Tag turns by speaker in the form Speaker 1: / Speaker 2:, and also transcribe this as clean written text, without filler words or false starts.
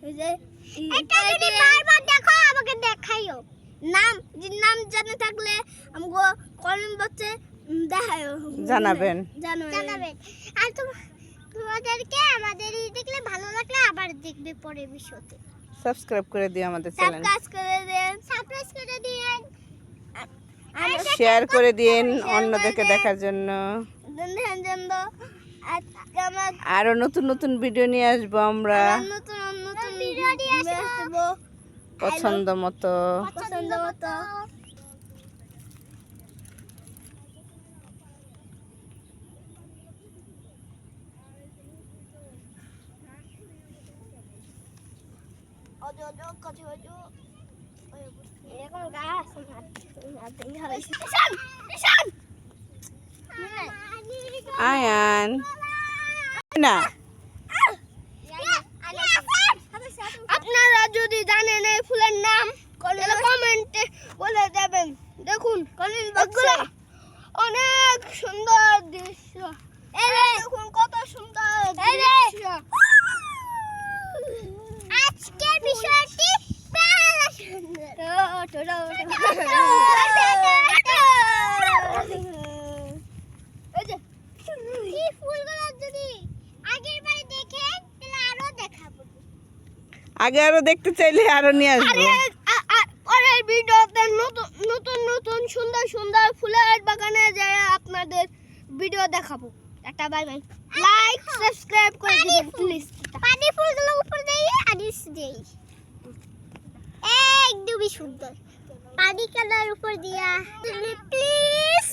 Speaker 1: এই যে এটা যদি বারবার দেখো আমাকে দেখাইও। নাম জানা থাকলে আমগো কমেন্ট বক্সে
Speaker 2: জানাবেন।
Speaker 1: আর তোমাদেরকে আমাদের দেখলে ভালো লাগলে আবার দেখবে পরের ভিডিওতে।
Speaker 2: সাবস্ক্রাইব করে দিও আমাদের চ্যানেল,
Speaker 1: সাবস্ক্রাইব করে দিন,
Speaker 2: শেয়ার করে দিন অন্যদেরকে দেখার জন্য। আরো নতুন নতুন ভিডিও নিয়ে আসবো আমরা পছন্দ মতো। আয়ান না,
Speaker 1: আপনারা যদি জানেন এই ফুলের নাম তাহলে কমেন্টে বলে দেবেন। দেখুন অনেক সুন্দর দৃশ্য, দেখুন কত সুন্দর দৃশ্য। আজকের বিষয়টি
Speaker 2: আগে আরো দেখতে চাইলে আরো নিয়ে আসবো।
Speaker 1: পরের ভিডিওতে নতুন নতুন সুন্দর সুন্দর ফুলের বাগানে যায় আপনাদের ভিডিও দেখাবো। একটা বাই বাই, লাইক সাবস্ক্রাইব করে দিবেন প্লিজ। পানি ফুলগুলো উপর দিয়ে আনিস দেই, একদমই সুন্দর পানি কালার উপর দিয়া প্লিজ।